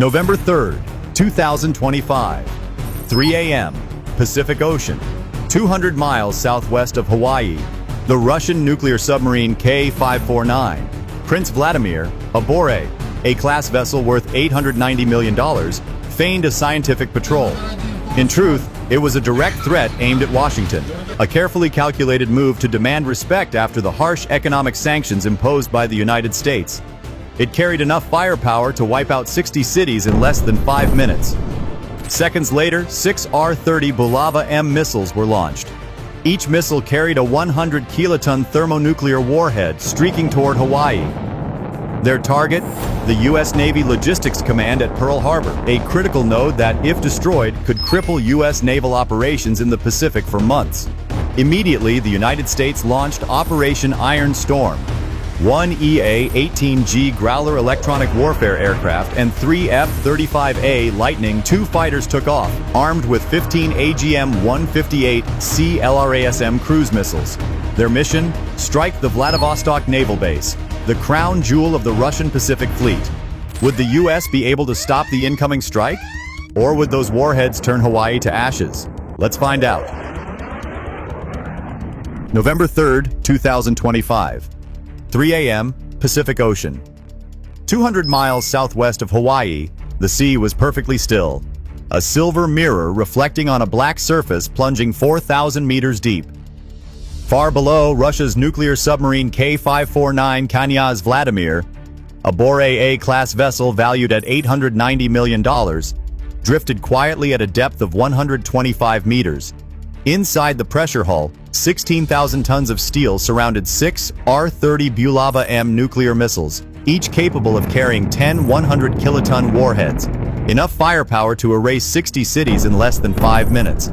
November 3rd, 2025, 3 a.m., Pacific Ocean, 200 miles southwest of Hawaii. The Russian nuclear submarine K-549, Prince Vladimir, a A-class vessel worth $890 million, feigned a scientific patrol. In truth, it was a direct threat aimed at Washington, a carefully calculated move to demand respect after the harsh economic sanctions imposed by the United States. It carried enough firepower to wipe out 60 cities in less than 5 minutes. Seconds later, 6 R-30 Bulava-M missiles were launched. Each missile carried a 100-kiloton thermonuclear warhead streaking toward Hawaii. Their target? The U.S. Navy Logistics Command at Pearl Harbor, a critical node that, if destroyed, could cripple U.S. naval operations in the Pacific for months. Immediately, the United States launched Operation Iron Storm. 1 EA-18G Growler electronic warfare aircraft and 3 F-35A Lightning II fighters took off, armed with 15 AGM-158C LRASM cruise missiles. Their mission? Strike the Vladivostok Naval Base, the crown jewel of the Russian Pacific Fleet. Would the U.S. be able to stop the incoming strike? Or would those warheads turn Hawaii to ashes? Let's find out. November 3rd, 2025. 3 a.m., Pacific Ocean. 200 miles southwest of Hawaii, the sea was perfectly still. A silver mirror reflecting on a black surface plunging 4,000 meters deep. Far below, Russia's nuclear submarine K-549 Knyaz Vladimir, a A-class vessel valued at $890 million, drifted quietly at a depth of 125 meters. Inside the pressure hull, 16,000 tons of steel surrounded 6 R-30 Bulava-M nuclear missiles, each capable of carrying 10 100-kiloton warheads, enough firepower to erase 60 cities in less than 5 minutes.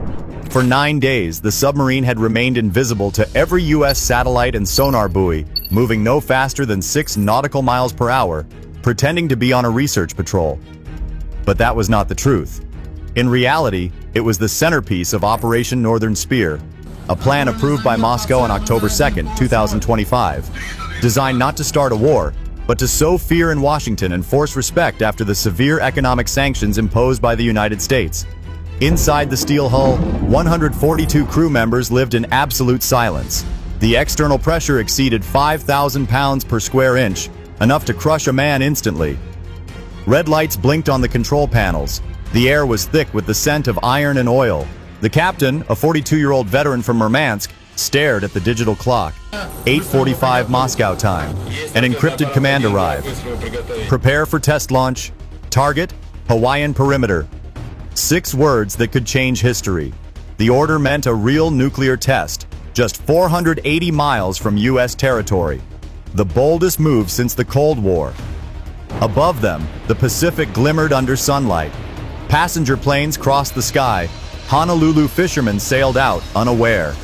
For 9 days, the submarine had remained invisible to every U.S. satellite and sonar buoy, moving no faster than 6 nautical miles per hour, pretending to be on a research patrol. But that was not the truth. In reality, it was the centerpiece of Operation Northern Spear, a plan approved by Moscow on October 2, 2025, designed not to start a war, but to sow fear in Washington and force respect after the severe economic sanctions imposed by the United States. Inside the steel hull, 142 crew members lived in absolute silence. The external pressure exceeded 5,000 pounds per square inch, enough to crush a man instantly. Red lights blinked on the control panels. The air was thick with the scent of iron and oil. The captain, a 42-year-old veteran from Murmansk, stared at the digital clock. 8:45 Moscow time. An encrypted command arrived. Prepare for test launch. Target, Hawaiian perimeter. 6 words that could change history. The order meant a real nuclear test, just 480 miles from U.S. territory. The boldest move since the Cold War. Above them, the Pacific glimmered under sunlight. Passenger planes crossed the sky. Honolulu fishermen sailed out, unaware.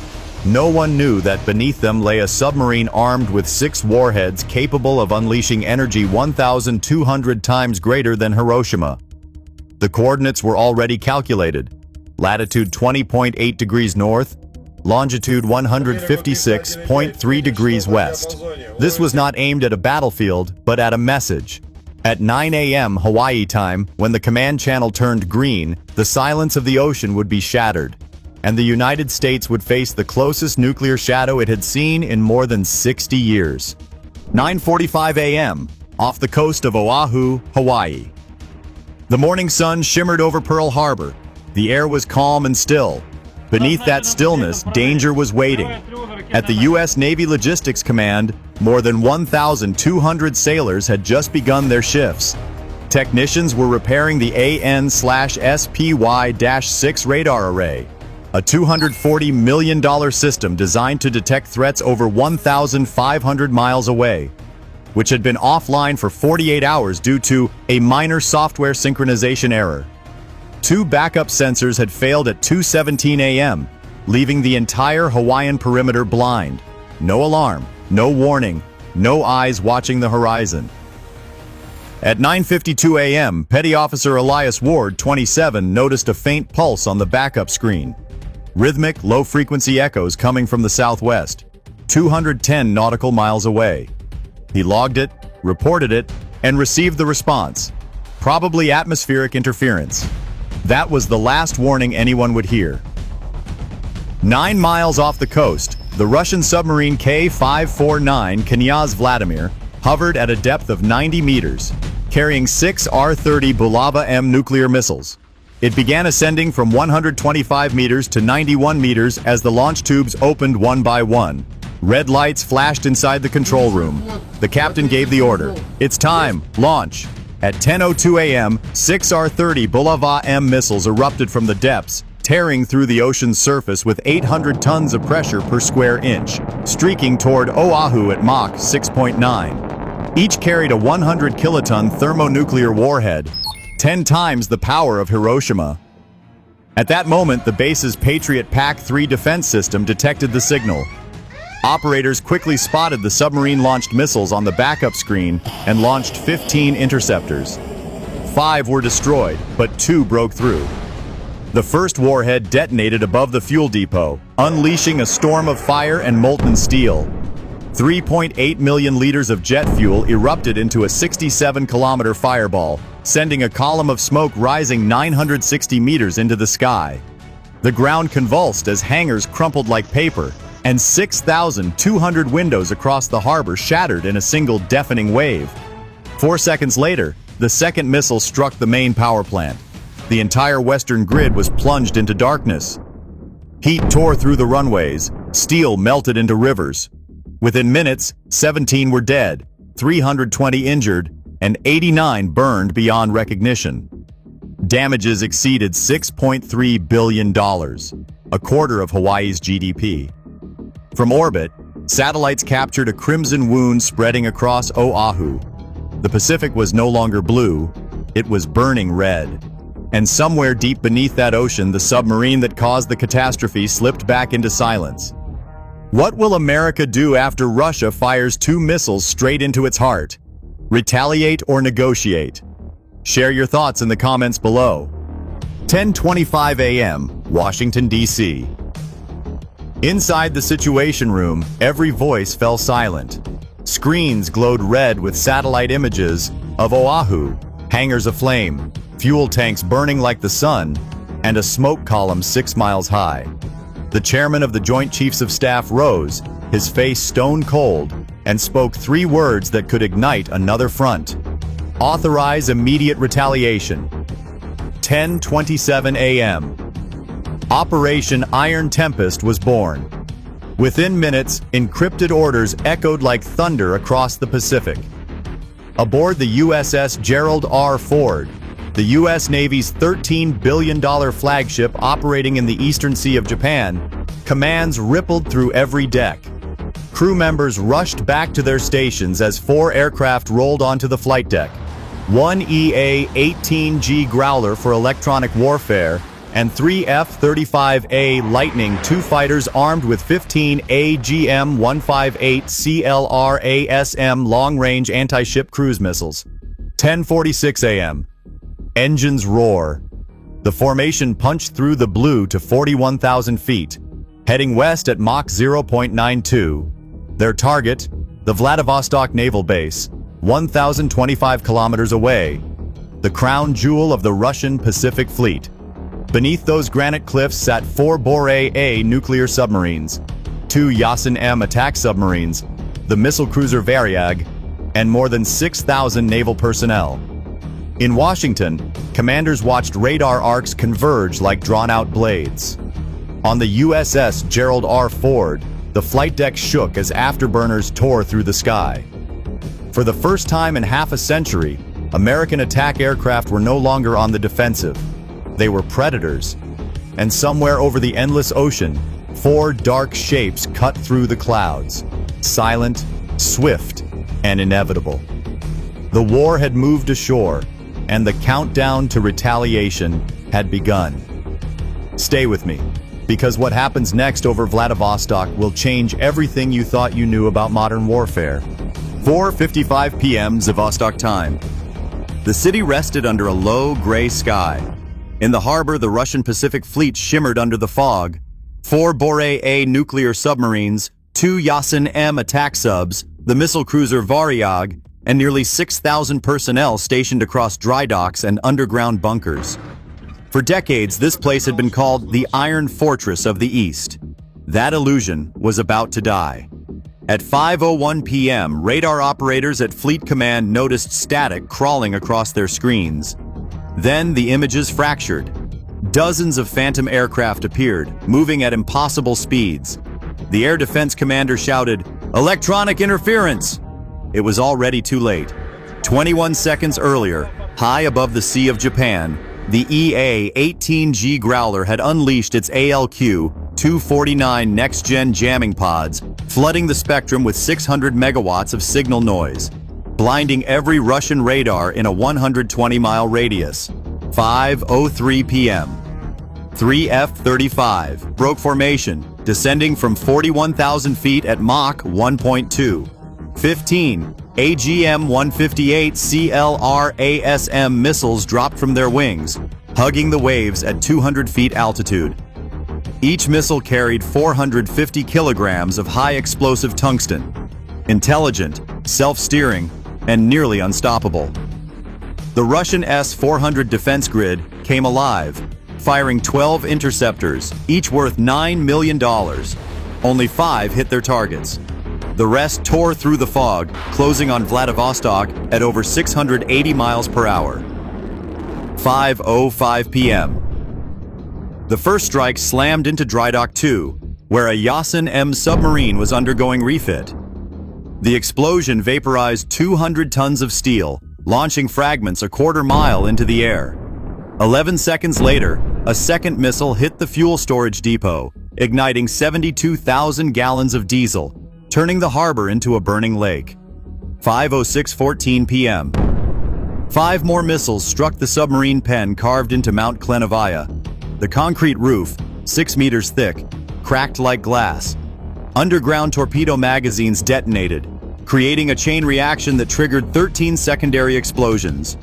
No one knew that beneath them lay a submarine armed with 6 warheads capable of unleashing energy 1,200 times greater than Hiroshima. The coordinates were already calculated. Latitude 20.8 degrees north, longitude 156.3 degrees west. This was not aimed at a battlefield, but at a message. At 9 a.m. Hawaii time, when the command channel turned green, the silence of the ocean would be shattered, and the United States would face the closest nuclear shadow it had seen in more than 60 years. 9:45 a.m., off the coast of Oahu, Hawaii. The morning sun shimmered over Pearl Harbor. The air was calm and still. Beneath that stillness, danger was waiting. At the U.S. Navy Logistics Command, more than 1,200 sailors had just begun their shifts. Technicians were repairing the AN/SPY-6 radar array, a $240 million system designed to detect threats over 1,500 miles away, which had been offline for 48 hours due to a minor software synchronization error. 2 backup sensors had failed at 2:17 a.m., leaving the entire Hawaiian perimeter blind. No alarm, no warning, no eyes watching the horizon. At 9:52 a.m., Petty Officer Elias Ward, 27, noticed a faint pulse on the backup screen. Rhythmic, low-frequency echoes coming from the southwest, 210 nautical miles away. He logged it, reported it, and received the response. Probably atmospheric interference. That was the last warning anyone would hear. 9 miles off the coast, the Russian submarine K-549 Knyaz Vladimir hovered at a depth of 90 meters, carrying 6 R-30 Bulava-M nuclear missiles. It began ascending from 125 meters to 91 meters as the launch tubes opened one by one. Red lights flashed inside the control room. The captain gave the order. "It's time, launch." At 10:02 a.m., 6 R-30 Bulava-M missiles erupted from the depths, tearing through the ocean's surface with 800 tons of pressure per square inch, streaking toward Oahu at Mach 6.9. Each carried a 100 kiloton thermonuclear warhead, 10 times the power of Hiroshima. At that moment, the base's Patriot PAC-3 defense system detected the signal. Operators quickly spotted the submarine-launched missiles on the backup screen and launched 15 interceptors. 5 were destroyed, but 2 broke through. The first warhead detonated above the fuel depot, unleashing a storm of fire and molten steel. 3.8 million liters of jet fuel erupted into a 67-kilometer fireball, sending a column of smoke rising 960 meters into the sky. The ground convulsed as hangars crumpled like paper, and 6,200 windows across the harbor shattered in a single deafening wave. 4 seconds later, the second missile struck the main power plant. The entire western grid was plunged into darkness. Heat tore through the runways, steel melted into rivers. Within minutes, 17 were dead, 320 injured, and 89 burned beyond recognition. Damages exceeded $6.3 billion, a quarter of Hawaii's GDP. From orbit, satellites captured a crimson wound spreading across Oahu. The Pacific was no longer blue, it was burning red. And somewhere deep beneath that ocean, the submarine that caused the catastrophe slipped back into silence. What will America do after Russia fires 2 missiles straight into its heart? Retaliate or negotiate? Share your thoughts in the comments below. 10:25 a.m., Washington, D.C. Inside the Situation Room, every voice fell silent. Screens glowed red with satellite images of Oahu, hangars aflame, fuel tanks burning like the sun, and a smoke column 6 miles high. The chairman of the Joint Chiefs of Staff rose, his face stone cold, and spoke 3 words that could ignite another front. Authorize immediate retaliation. 10:27 a.m. Operation Iron Tempest was born. Within minutes, encrypted orders echoed like thunder across the Pacific. Aboard the USS Gerald R. Ford, the U.S. Navy's $13 billion flagship operating in the Eastern Sea of Japan, commands rippled through every deck. Crew members rushed back to their stations as 4 aircraft rolled onto the flight deck. 1 EA-18G Growler for electronic warfare, and 3 F-35A Lightning II fighters armed with 15 AGM-158 CLRASM long-range anti-ship cruise missiles. 10:46 a.m. Engines roar. The formation punched through the blue to 41,000 feet, heading west at Mach 0.92. Their target, the Vladivostok Naval Base, 1,025 kilometers away, the crown jewel of the Russian Pacific Fleet. Beneath those granite cliffs sat 4 Borei-A nuclear submarines, 2 Yasin-M attack submarines, the missile cruiser Varyag, and more than 6,000 naval personnel. In Washington, commanders watched radar arcs converge like drawn-out blades. On the USS Gerald R. Ford, the flight deck shook as afterburners tore through the sky. For the first time in half a century, American attack aircraft were no longer on the defensive. They were predators. And somewhere over the endless ocean, 4 dark shapes cut through the clouds, silent, swift, and inevitable. The war had moved ashore, and the countdown to retaliation had begun. Stay with me, because what happens next over Vladivostok will change everything you thought you knew about modern warfare. 4:55 p.m. Zavostok time. The city rested under a low, gray sky. In the harbor, the Russian Pacific Fleet shimmered under the fog. 4 Borei-A nuclear submarines, 2 Yasin-M attack subs, the missile cruiser Varyag, and nearly 6,000 personnel stationed across dry docks and underground bunkers. For decades, this place had been called the Iron Fortress of the East. That illusion was about to die. At 5:01 p.m., radar operators at Fleet Command noticed static crawling across their screens. Then the images fractured. Dozens of Phantom aircraft appeared, moving at impossible speeds. The Air Defense Commander shouted, "Electronic interference!" It was already too late. 21 seconds earlier, high above the Sea of Japan, the EA-18G Growler had unleashed its ALQ-249 next-gen jamming pods, flooding the spectrum with 600 megawatts of signal noise, blinding every Russian radar in a 120-mile radius. 5:03 p.m. 3 F-35 broke formation, descending from 41,000 feet at Mach 1.2. 15 AGM-158 CLRASM missiles dropped from their wings, hugging the waves at 200 feet altitude. Each missile carried 450 kilograms of high-explosive tungsten, intelligent, self-steering, and nearly unstoppable. The Russian S-400 defense grid came alive, firing 12 interceptors, each worth $9 million. Only 5 hit their targets. The rest tore through the fog, closing on Vladivostok at over 680 miles per hour. 5:05 p.m. The first strike slammed into Dry Dock 2, where a Yasin M submarine was undergoing refit. The explosion vaporized 200 tons of steel, launching fragments a quarter mile into the air. 11 seconds later, a second missile hit the fuel storage depot, igniting 72,000 gallons of diesel, turning the harbor into a burning lake. 5:06:14 p.m. 5 more missiles struck the submarine pen carved into Mount Klenovaya. The concrete roof, 6 meters thick, cracked like glass. Underground torpedo magazines detonated, creating a chain reaction that triggered 13 secondary explosions.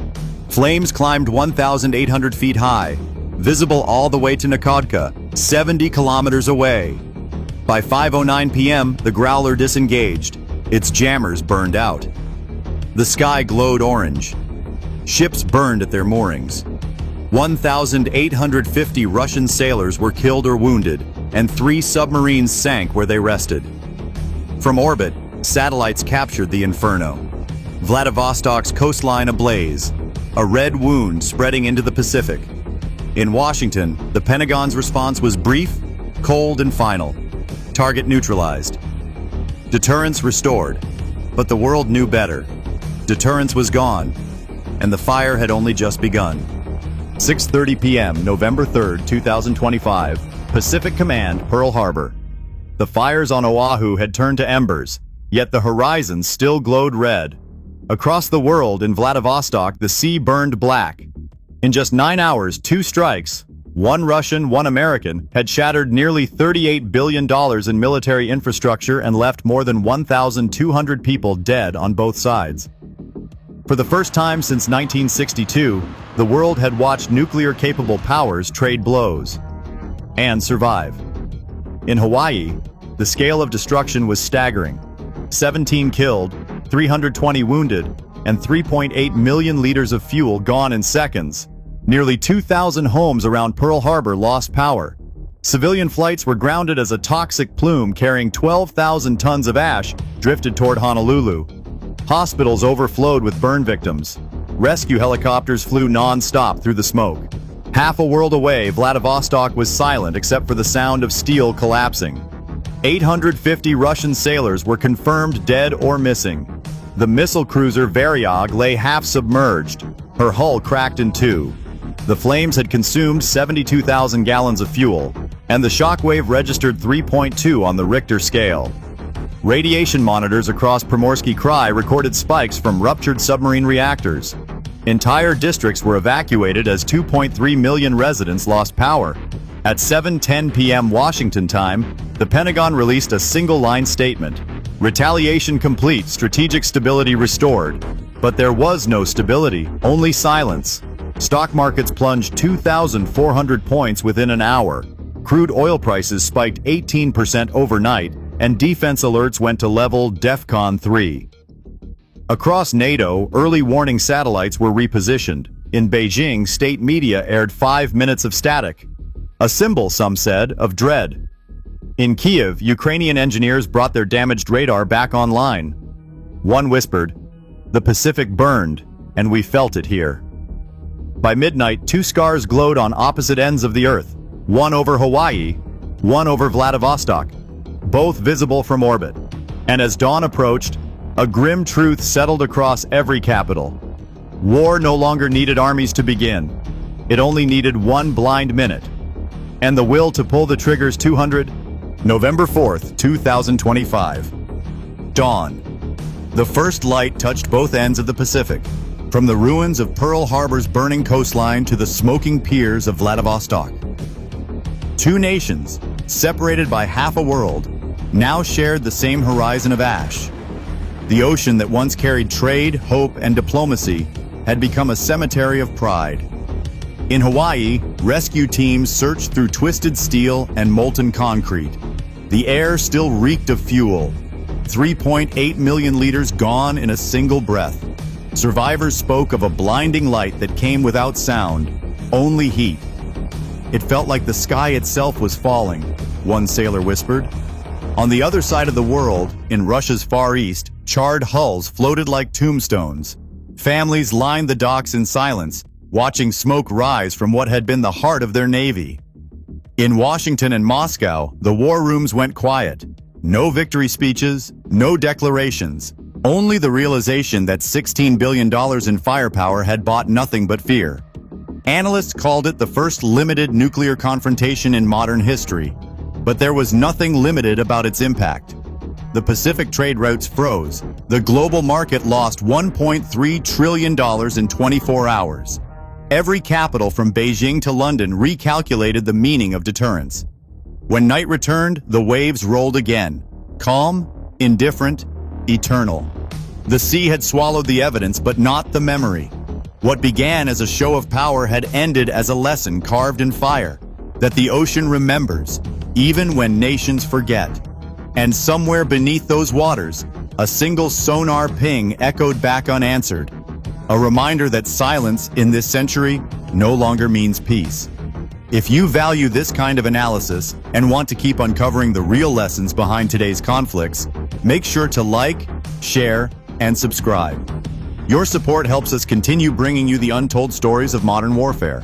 Flames climbed 1,800 feet high, visible all the way to Nakodka, 70 kilometers away. By 5:09 p.m., the Growler disengaged. Its jammers burned out. The sky glowed orange. Ships burned at their moorings. 1,850 Russian sailors were killed or wounded, and 3 submarines sank where they rested. From orbit, satellites captured the inferno. Vladivostok's coastline ablaze, a red wound spreading into the Pacific. In Washington, the Pentagon's response was brief, cold, and final. Target neutralized. Deterrence restored. But the world knew better. Deterrence was gone, and the fire had only just begun. 6:30 p.m., November 3rd, 2025, Pacific Command, Pearl Harbor. The fires on Oahu had turned to embers, yet the horizon still glowed red. Across the world in Vladivostok, the sea burned black. In just 9 hours, 2 strikes, one Russian, one American, had shattered nearly $38 billion in military infrastructure and left more than 1,200 people dead on both sides. For the first time since 1962, the world had watched nuclear-capable powers trade blows and survive. In Hawaii, the scale of destruction was staggering. 17 killed, 320 wounded, and 3.8 million liters of fuel gone in seconds. Nearly 2,000 homes around Pearl Harbor lost power. Civilian flights were grounded as a toxic plume carrying 12,000 tons of ash drifted toward Honolulu. Hospitals overflowed with burn victims. Rescue helicopters flew non-stop through the smoke. Half a world away, Vladivostok was silent except for the sound of steel collapsing. 850 Russian sailors were confirmed dead or missing. The missile cruiser Varyag lay half-submerged. Her hull cracked in 2. The flames had consumed 72,000 gallons of fuel, and the shockwave registered 3.2 on the Richter scale. Radiation monitors across Primorsky Krai recorded spikes from ruptured submarine reactors. Entire districts were evacuated as 2.3 million residents lost power. At 7:10 p.m. Washington time, the Pentagon released a single-line statement. Retaliation complete, strategic stability restored. But there was no stability, only silence. Stock markets plunged 2,400 points within an hour. Crude oil prices spiked 18% overnight, and defense alerts went to level DEFCON 3. Across NATO, early warning satellites were repositioned. In Beijing, state media aired 5 minutes of static, a symbol, some said, of dread. In Kiev, Ukrainian engineers brought their damaged radar back online. One whispered, "The Pacific burned, and we felt it here." By midnight, 2 scars glowed on opposite ends of the Earth, one over Hawaii, one over Vladivostok, both visible from orbit. And as dawn approached, a grim truth settled across every capital. War no longer needed armies to begin. It only needed one blind minute. And the will to pull the triggers. November 4th, 2025. Dawn. The first light touched both ends of the Pacific, from the ruins of Pearl Harbor's burning coastline to the smoking piers of Vladivostok. 2 nations, separated by half a world, now shared the same horizon of ash. The ocean that once carried trade, hope, and diplomacy had become a cemetery of pride. In Hawaii, rescue teams searched through twisted steel and molten concrete. The air still reeked of fuel. 3.8 million liters gone in a single breath. Survivors spoke of a blinding light that came without sound, only heat. It felt like the sky itself was falling, one sailor whispered. On the other side of the world, in Russia's Far East, charred hulls floated like tombstones. Families lined the docks in silence, watching smoke rise from what had been the heart of their navy. In Washington and Moscow, the war rooms went quiet. No victory speeches, no declarations, only the realization that $16 billion in firepower had bought nothing but fear. Analysts called it the first limited nuclear confrontation in modern history, but there was nothing limited about its impact. The Pacific trade routes froze. The global market lost $1.3 trillion in 24 hours. Every capital from Beijing to London recalculated the meaning of deterrence. When night returned, the waves rolled again. Calm, indifferent, eternal. The sea had swallowed the evidence, but not the memory. What began as a show of power had ended as a lesson carved in fire, that the ocean remembers, even when nations forget. And somewhere beneath those waters, a single sonar ping echoed back unanswered. A reminder that silence in this century no longer means peace. If you value this kind of analysis and want to keep uncovering the real lessons behind today's conflicts, make sure to like, share, and subscribe. Your support helps us continue bringing you the untold stories of modern warfare.